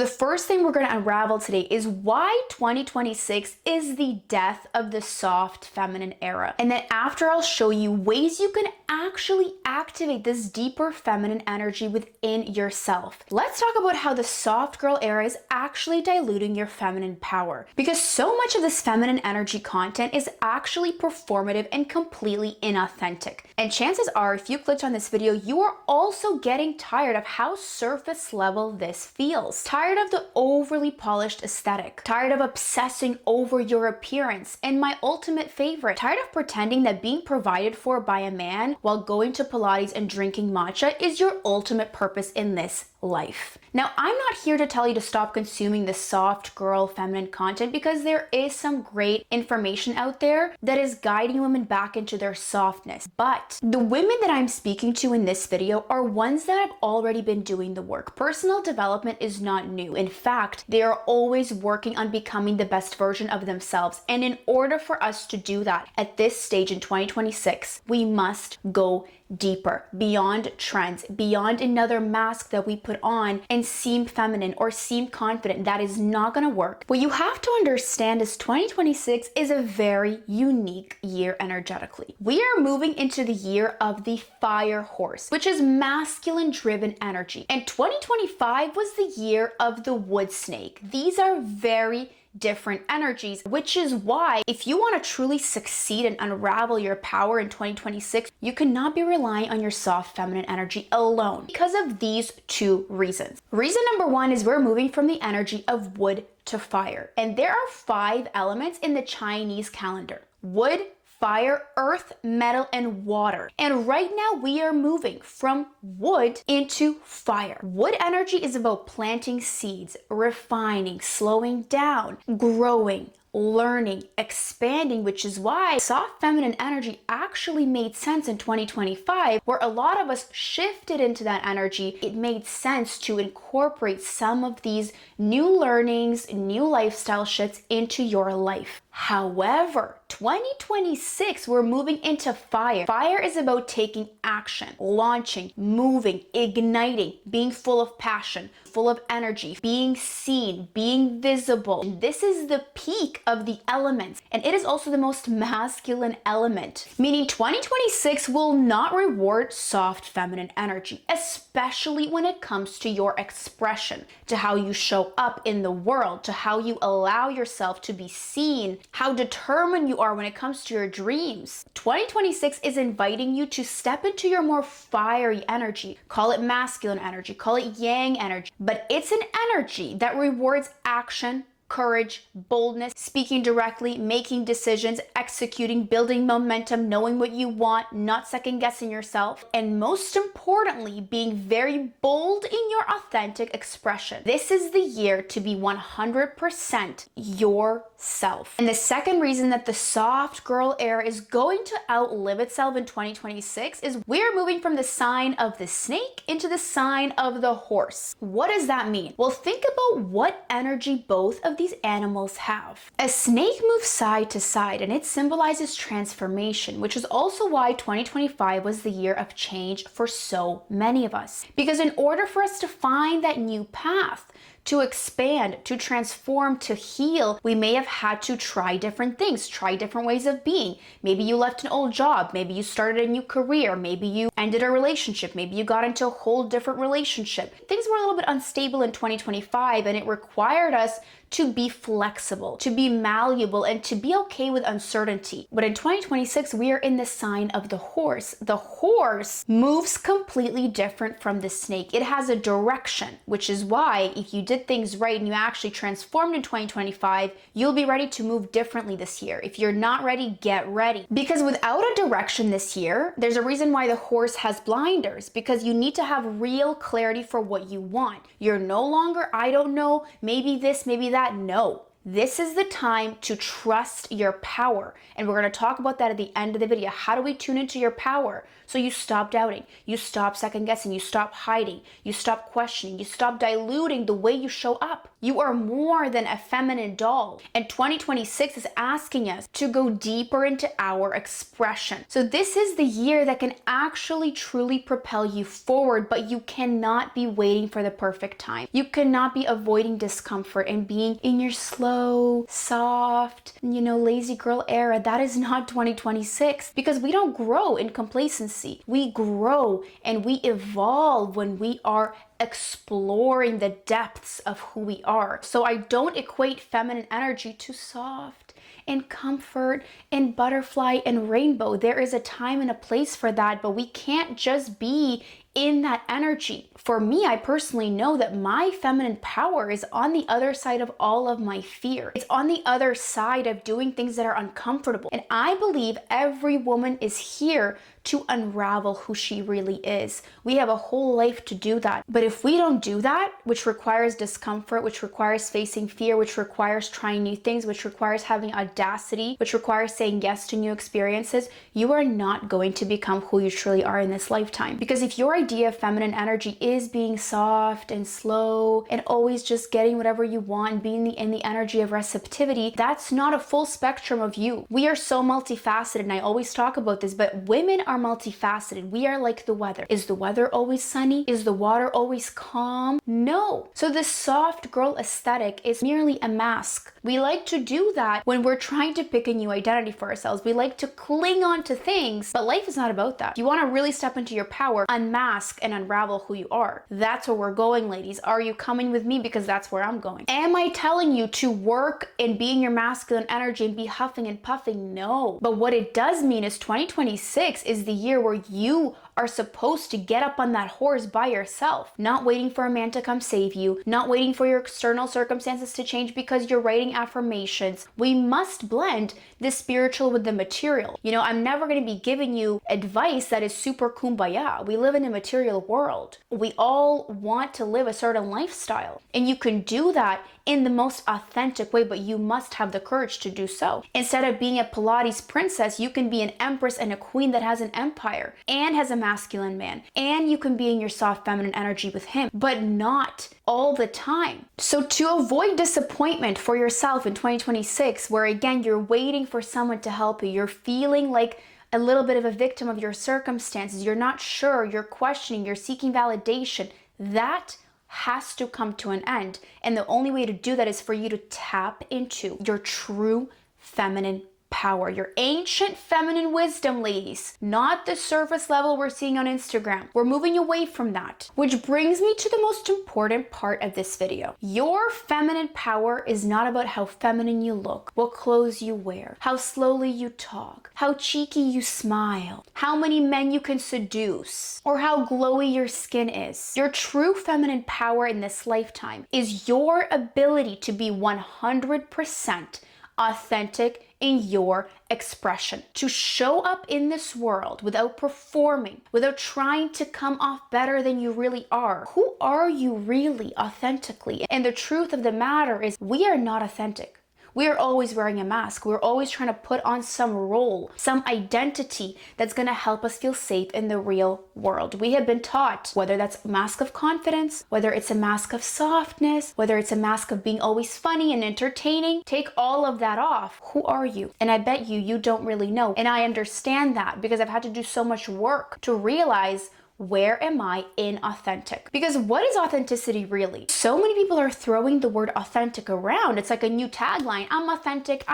The first thing we're going to unravel today is why 2026 is the death of the soft feminine era. And then after, I'll show you ways you can actually activate this deeper feminine energy within yourself. Let's talk about how the soft girl era is actually diluting your feminine power, because so much of this feminine energy content is actually performative and completely inauthentic. And chances are, if you clicked on this video, you are also getting tired of how surface level this feels. Tired of the overly polished aesthetic, tired of obsessing over your appearance, and my ultimate favorite, tired of pretending that being provided for by a man while going to Pilates and drinking matcha is your ultimate purpose in this life. Now, I'm not here to tell you to stop consuming the soft girl feminine content, because there is some great information out there that is guiding women back into their softness. But the women that I'm speaking to in this video are ones that have already been doing the work. Personal development is not new. In fact, they are always working on becoming the best version of themselves. And in order for us to do that at this stage in 2026, we must go deeper, beyond trends, beyond another mask that we put on and seem feminine or seem confident. That is not going to work. What you have to understand is 2026 is a very unique year energetically. We are moving into the year of the fire horse, which is masculine driven energy. And 2025 was the year of the wood snake. These are very different energies, which is why if you want to truly succeed and unravel your power in 2026, you cannot be relying on your soft feminine energy alone, because of these two reasons. Reason number one is we're moving from the energy of wood to fire. And there are 5 elements in the Chinese calendar: wood, fire, earth, metal, and water. And right now we are moving from wood into fire. Wood energy is about planting seeds, refining, slowing down, growing, learning, expanding, which is why soft feminine energy actually made sense in 2025, where a lot of us shifted into that energy. It made sense to incorporate some of these new learnings, new lifestyle shifts into your life. However, 2026, we're moving into fire. Fire is about taking action, launching, moving, igniting, being full of passion, full of energy, being seen, being visible. And this is the peak of the elements. And it is also the most masculine element, meaning 2026 will not reward soft feminine energy, especially when it comes to your expression, to how you show up in the world, to how you allow yourself to be seen, how determined you are when it comes to your dreams. 2026 is inviting you to step into your more fiery energy. Call it masculine energy, call it yang energy, but it's an energy that rewards action, courage, boldness, speaking directly, making decisions, executing, building momentum, knowing what you want, not second guessing yourself, and most importantly, being very bold in your authentic expression. This is the year to be 100% yourself. And the second reason that the soft girl era is going to outlive itself in 2026 is we're moving from the sign of the snake into the sign of the horse. What does that mean? Well, think about what energy both of these animals have. A snake moves side to side, and it symbolizes transformation, which is also why 2025 was the year of change for so many of us. Because in order for us to find that new path, to expand, to transform, to heal, we may have had to try different things, try different ways of being. Maybe you left an old job, maybe you started a new career, maybe you ended a relationship, maybe you got into a whole different relationship. Things were a little bit unstable in 2025, and it required us to be flexible, to be malleable, and to be okay with uncertainty. But in 2026, we are in the sign of the horse. The horse moves completely different from the snake. It has a direction, which is why if you did things right and you actually transformed in 2025, you'll be ready to move differently this year. If you're not ready, get ready. Because without a direction this year, there's a reason why the horse has blinders, because you need to have real clarity for what you want. You're no longer, I don't know, maybe this, maybe that. No. This is the time to trust your power. And we're going to talk about that at the end of the video. How do we tune into your power? So you stop doubting, you stop second guessing, you stop hiding, you stop questioning, you stop diluting the way you show up. You are more than a feminine doll. And 2026 is asking us to go deeper into our expression. So this is the year that can actually truly propel you forward, but you cannot be waiting for the perfect time. You cannot be avoiding discomfort and being in your slow, soft, lazy girl era. That is not 2026, because we don't grow in complacency. We grow and we evolve when we are exploring the depths of who we are. So I don't equate feminine energy to soft and comfort and butterfly and rainbow. There is a time and a place for that, but we can't just be in that energy. For me, I personally know that my feminine power is on the other side of all of my fear. It's on the other side of doing things that are uncomfortable. And I believe every woman is here to unravel who she really is. We have a whole life to do that. But if we don't do that, which requires discomfort, which requires facing fear, which requires trying new things, which requires having audacity, which requires saying yes to new experiences, you are not going to become who you truly are in this lifetime. Because if your idea of feminine energy is being soft and slow and always just getting whatever you want and being in the energy of receptivity, that's not a full spectrum of you. We are so multifaceted, and I always talk about this, but women are multifaceted. We are like the weather. Is the weather always sunny? Is the water always calm? No. So this soft girl aesthetic is merely a mask. We like to do that when we're trying to pick a new identity for ourselves. We like to cling on to things, but life is not about that. If you want to really step into your power, unmask and unravel who you are. That's where we're going, ladies. Are you coming with me? Because that's where I'm going. Am I telling you to work and be in your masculine energy and be huffing and puffing? No. But what it does mean is 2026 is the year where you are supposed to get up on that horse by yourself, not waiting for a man to come save you, not waiting for your external circumstances to change because you're writing affirmations. We must blend the spiritual with the material. I'm never going to be giving you advice that is super kumbaya. We live in a material world. We all want to live a certain lifestyle, and you can do that in the most authentic way, but you must have the courage to do so. Instead of being a Pilates princess, you can be an empress and a queen that has an empire and has a masculine man, and you can be in your soft feminine energy with him, but not all the time. So to avoid disappointment for yourself in 2026, where again, you're waiting for someone to help you, you're feeling like a little bit of a victim of your circumstances, you're not sure, you're questioning, you're seeking validation, that has to come to an end. And the only way to do that is for you to tap into your true feminine power, your ancient feminine wisdom, ladies, not the surface level we're seeing on Instagram. We're moving away from that, which brings me to the most important part of this video. Your feminine power is not about how feminine you look, what clothes you wear, how slowly you talk, how cheeky you smile, how many men you can seduce, or how glowy your skin is. Your true feminine power in this lifetime is your ability to be 100% authentic in your expression, to show up in this world without performing, without trying to come off better than you really are. Who are you really authentically? And the truth of the matter is, we are not authentic. We are always wearing a mask. We're always trying to put on some role, some identity that's going to help us feel safe in the real world. We have been taught, whether that's a mask of confidence, whether it's a mask of softness, whether it's a mask of being always funny and entertaining, take all of that off. Who are you? And I bet you don't really know. And I understand that because I've had to do so much work to realize, where am I inauthentic? Because what is authenticity really? So many people are throwing the word authentic around. It's like a new tagline. I'm authentic,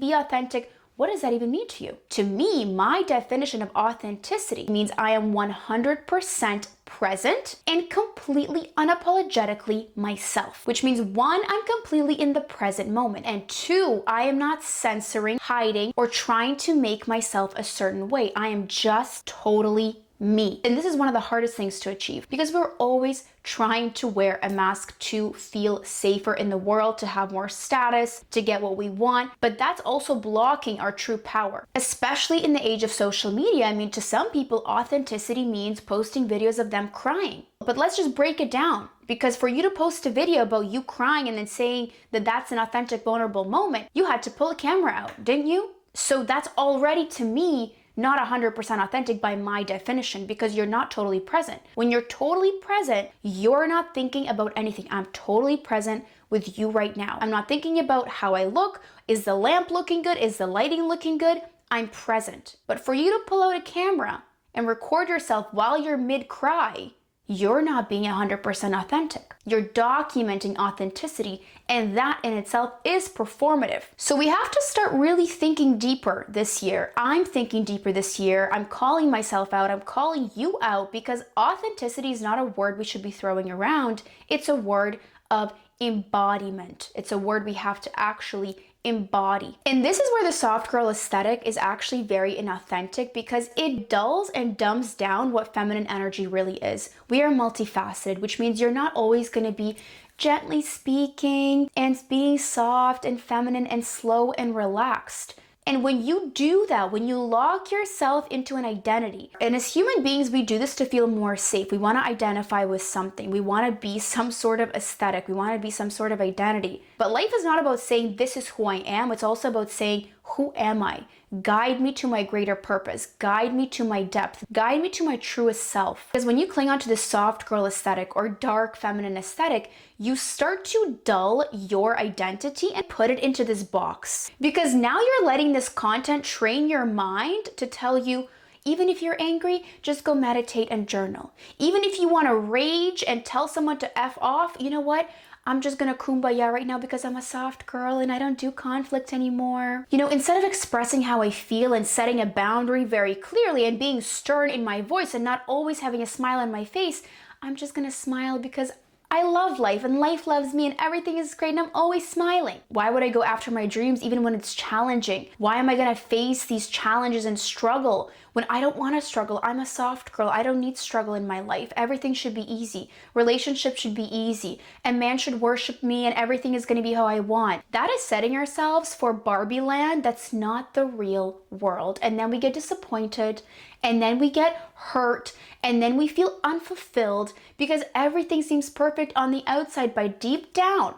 be authentic. What does that even mean to you? To me, my definition of authenticity means I am 100% present and completely unapologetically myself, which means 1, I'm completely in the present moment, and 2, I am not censoring, hiding, or trying to make myself a certain way. I am just totally me. And this is one of the hardest things to achieve because we're always trying to wear a mask to feel safer in the world, to have more status, to get what we want. But that's also blocking our true power, especially in the age of social media. I mean, to some people, authenticity means posting videos of them crying. But let's just break it down. Because for you to post a video about you crying and then saying that that's an authentic, vulnerable moment, you had to pull a camera out, didn't you? So that's already, to me, not 100% authentic by my definition, because you're not totally present. When you're totally present, you're not thinking about anything. I'm totally present with you right now. I'm not thinking about how I look. Is the lamp looking good? Is the lighting looking good? I'm present. But for you to pull out a camera and record yourself while you're mid-cry, you're not being 100% authentic. You're documenting authenticity, and that in itself is performative. So we have to start really thinking deeper this year. I'm thinking deeper this year. I'm calling myself out. I'm calling you out, because authenticity is not a word we should be throwing around. It's a word of embodiment. It's a word we have to actually embody. And this is where the soft girl aesthetic is actually very inauthentic, because it dulls and dumbs down what feminine energy really is. We are multifaceted, which means you're not always going to be gently speaking and being soft and feminine and slow and relaxed. And when you do that, when you lock yourself into an identity, and as human beings, we do this to feel more safe. We want to identify with something. We want to be some sort of aesthetic. We want to be some sort of identity. But life is not about saying, this is who I am. It's also about saying, who am I? Guide me to my greater purpose. Guide me to my depth. Guide me to my truest self. Because when you cling onto this soft girl aesthetic or dark feminine aesthetic, you start to dull your identity and put it into this box. Because now you're letting this content train your mind to tell you, even if you're angry, just go meditate and journal. Even if you want to rage and tell someone to F off, you know what? I'm just gonna kumbaya right now because I'm a soft girl and I don't do conflict anymore. You know, instead of expressing how I feel and setting a boundary very clearly and being stern in my voice and not always having a smile on my face, I'm just gonna smile because I love life and life loves me and everything is great and I'm always smiling. Why would I go after my dreams even when it's challenging? Why am I gonna face these challenges and struggle when I don't wanna struggle? I'm a soft girl. I don't need struggle in my life. Everything should be easy. Relationships should be easy. A man should worship me and everything is gonna be how I want. That is setting ourselves for Barbie land. That's not the real world. And then we get disappointed and then we get hurt and then we feel unfulfilled because everything seems perfect on the outside, but deep down,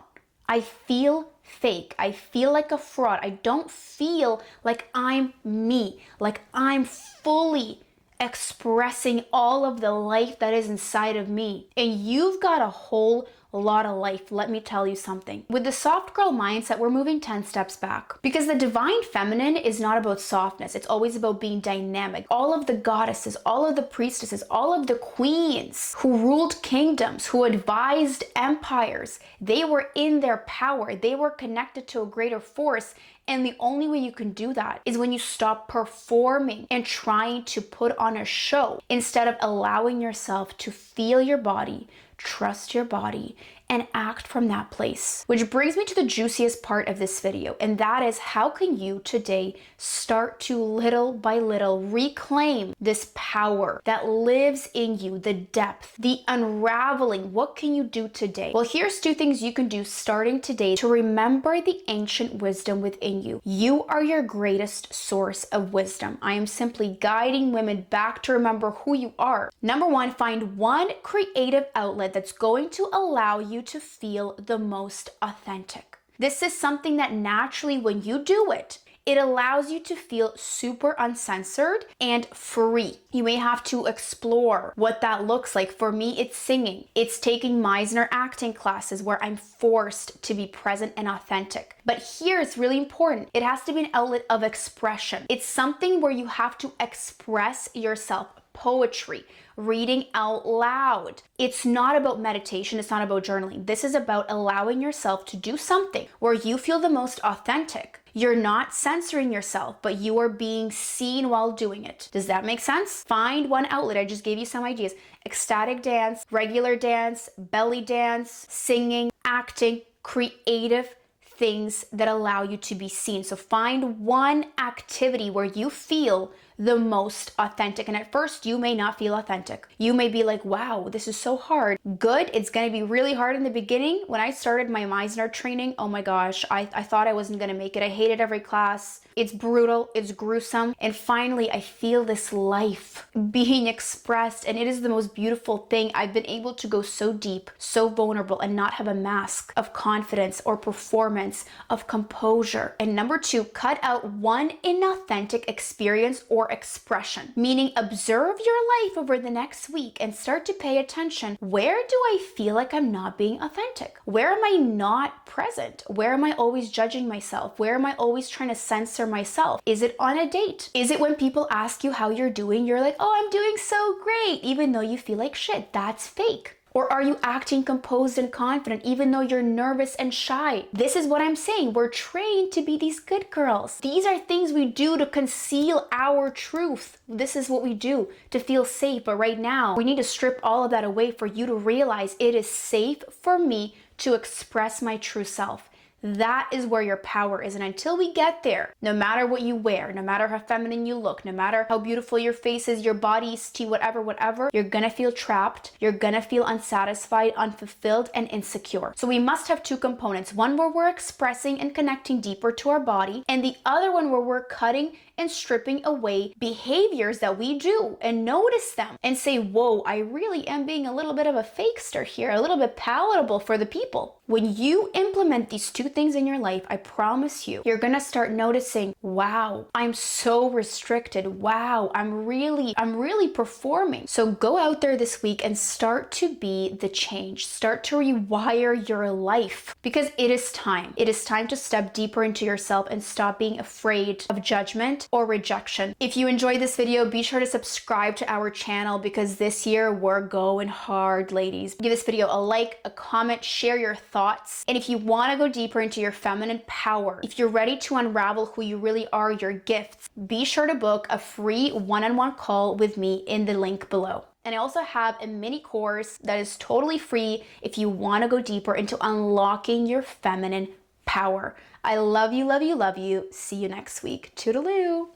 I feel fake. I feel like a fraud. I don't feel like I'm me, like I'm fully expressing all of the life that is inside of me. And you've got a whole lot of life, let me tell you something. With the soft girl mindset, we're moving 10 steps back, because the divine feminine is not about softness. It's always about being dynamic. All of the goddesses, all of the priestesses, all of the queens who ruled kingdoms, who advised empires, they were in their power. They were connected to a greater force. And the only way you can do that is when you stop performing and trying to put on a show, instead of allowing yourself to feel your body, trust your body, and act from that place. Which brings me to the juiciest part of this video, and that is, how can you today start to little by little reclaim this power that lives in you, the depth, the unraveling? What can you do today? Well, here's 2 things you can do starting today to remember the ancient wisdom within you. You are your greatest source of wisdom. I am simply guiding women back to remember who you are. Number 1, find one creative outlet that's going to allow you to feel the most authentic. This is something that naturally, when you do it, it allows you to feel super uncensored and free. You may have to explore what that looks like. For me, it's singing. It's taking Meisner acting classes where I'm forced to be present and authentic. But here it's really important. It has to be an outlet of expression. It's something where you have to express yourself. Poetry, reading out loud. It's not about meditation. It's not about journaling. This is about allowing yourself to do something where you feel the most authentic. You're not censoring yourself, but you are being seen while doing it. Does that make sense? Find one outlet. I just gave you some ideas. Ecstatic dance, regular dance, belly dance, singing, acting, creative things that allow you to be seen. So find one activity where you feel the most authentic. And at first, you may not feel authentic. You may be like, wow, this is so hard. Good. It's going to be really hard in the beginning. When I started my Meisner training, oh my gosh, I thought I wasn't going to make it. I hated every class. It's brutal. It's gruesome. And finally, I feel this life being expressed. And it is the most beautiful thing. I've been able to go so deep, so vulnerable, and not have a mask of confidence or performance, of composure. And number 2, cut out one inauthentic experience or expression, meaning observe your life over the next week and start to pay attention. Where do I feel like I'm not being authentic? Where am I not present? Where am I always judging myself? Where am I always trying to censor myself? Is it on a date? Is it when people ask you how you're doing, you're like, oh, I'm doing so great, even though you feel like shit? That's fake. Or are you acting composed and confident even though you're nervous and shy? This is what I'm saying. We're trained to be these good girls. These are things we do to conceal our truth. This is what we do to feel safe. But right now, we need to strip all of that away for you to realize it is safe for me to express my true self. That is where your power is. And until we get there, no matter what you wear, no matter how feminine you look, no matter how beautiful your face is, your body is, whatever, you're gonna feel trapped. You're gonna feel unsatisfied, unfulfilled, and insecure. So we must have two components. One where we're expressing and connecting deeper to our body, and the other one where we're cutting and stripping away behaviors that we do and notice them and say, whoa, I really am being a little bit of a fakester here, a little bit palatable for the people. When you implement these two things in your life, I promise you, you're gonna start noticing, wow, I'm so restricted. Wow, I'm really performing. So go out there this week and start to be the change. Start to rewire your life because it is time. It is time to step deeper into yourself and stop being afraid of judgment or rejection. If you enjoyed this video, be sure to subscribe to our channel because this year we're going hard, ladies. Give this video a like, a comment, share your thoughts. And if you want to go deeper into your feminine power, if you're ready to unravel who you really are, your gifts, be sure to book a free one-on-one call with me in the link below. And I also have a mini course that is totally free if you want to go deeper into unlocking your feminine power. I love you, love you, love you. See you next week. Toodaloo.